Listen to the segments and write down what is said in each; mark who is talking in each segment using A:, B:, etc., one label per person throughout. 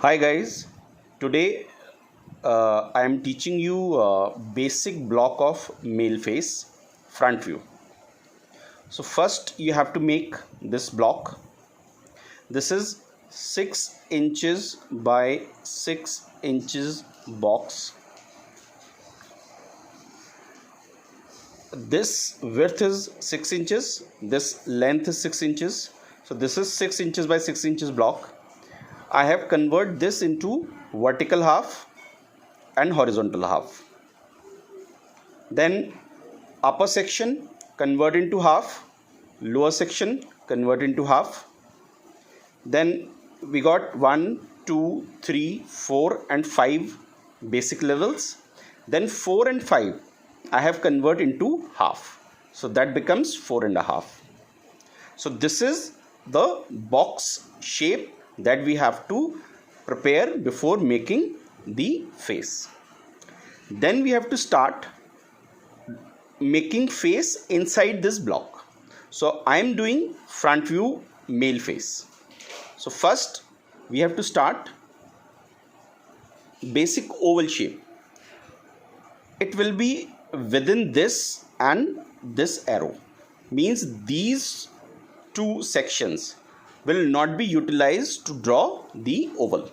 A: Hi guys, today I am teaching you basic block of male face front view. So first you have to make this block. This is 6 inches by 6 inches box. This width is 6 inches, this length is 6 inches. So this is 6 inches by 6 inches block. I have converted this into vertical half and horizontal half. Then upper section convert into half, lower section convert into half. Then we got 1, 2, 3, 4 and 5 basic levels. Then 4 and 5 I have converted into half. So that becomes 4.5. So this is the box shape that we have to prepare before making the face. Then we have to start making face inside this block. So I am doing front view male face. So first we have to start basic oval shape. It will be within this and this arrow. Means these two sections will not be utilized to draw the oval.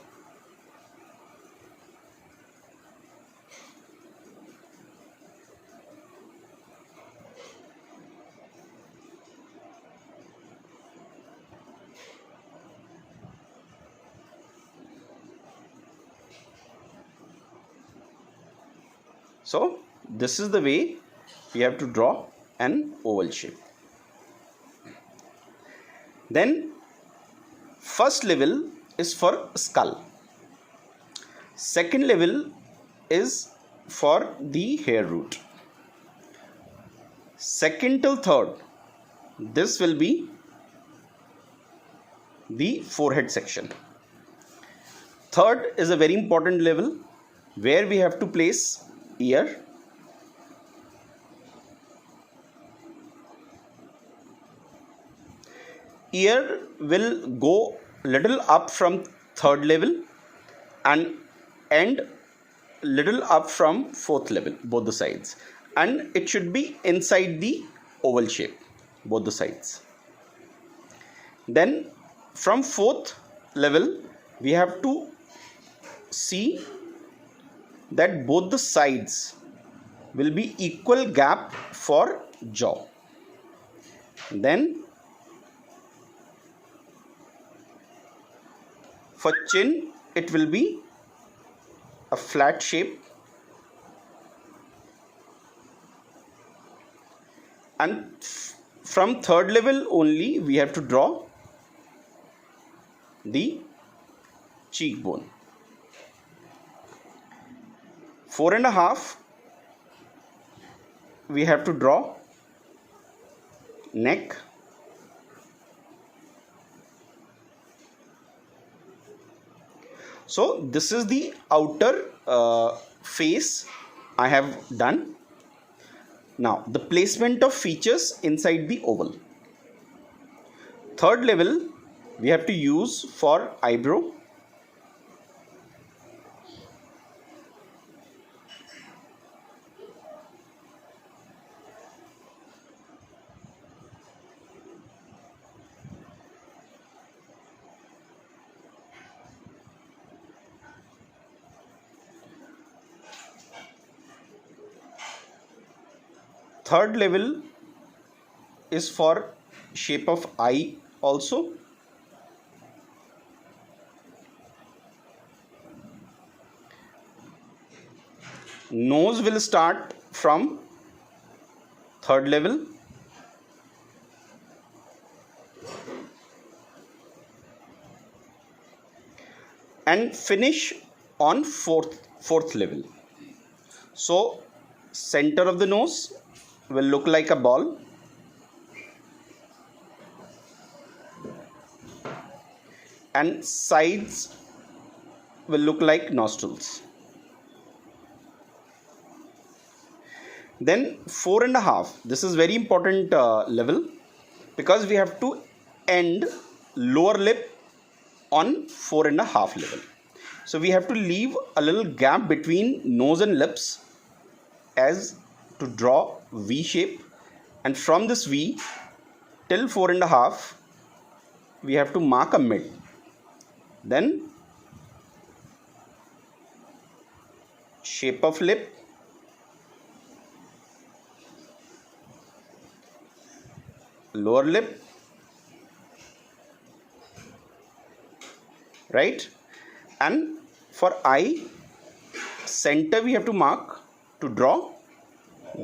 A: So this is the way we have to draw an oval shape. Then first level is for skull. Second level is for the hair root. Second till third, this will be the forehead section. Third is a very important level where we have to place ear. Ear will go little up from third level and end little up from fourth level, both the sides, and it should be inside the oval shape, both the sides. Then from fourth level we have to see that both the sides will be equal gap for jaw. Then for chin it will be a flat shape, and from third level only we have to draw the cheekbone. 4.5 we have to draw neck. So this is the outer face I have done. Now the placement of features inside the oval. Third level we have to use for eyebrow. Third level is for shape of eye also. Nose will start from third level. And finish on fourth level. So center of the nose will look like a ball, and sides will look like nostrils. Then 4.5, this is very important level, because we have to end lower lip on 4.5 level. So we have to leave a little gap between nose and lips as to draw V shape, and from this V till 4.5 we have to mark a mid. Then shape of lip, lower lip, right? And for eye, center we have to mark to draw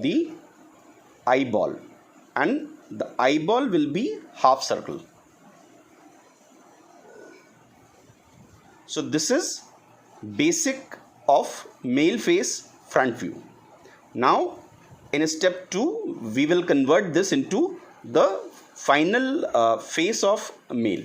A: the eyeball, and the eyeball will be half circle. So this is basic of male face front view. Now in step 2 we will convert this into the final face of male.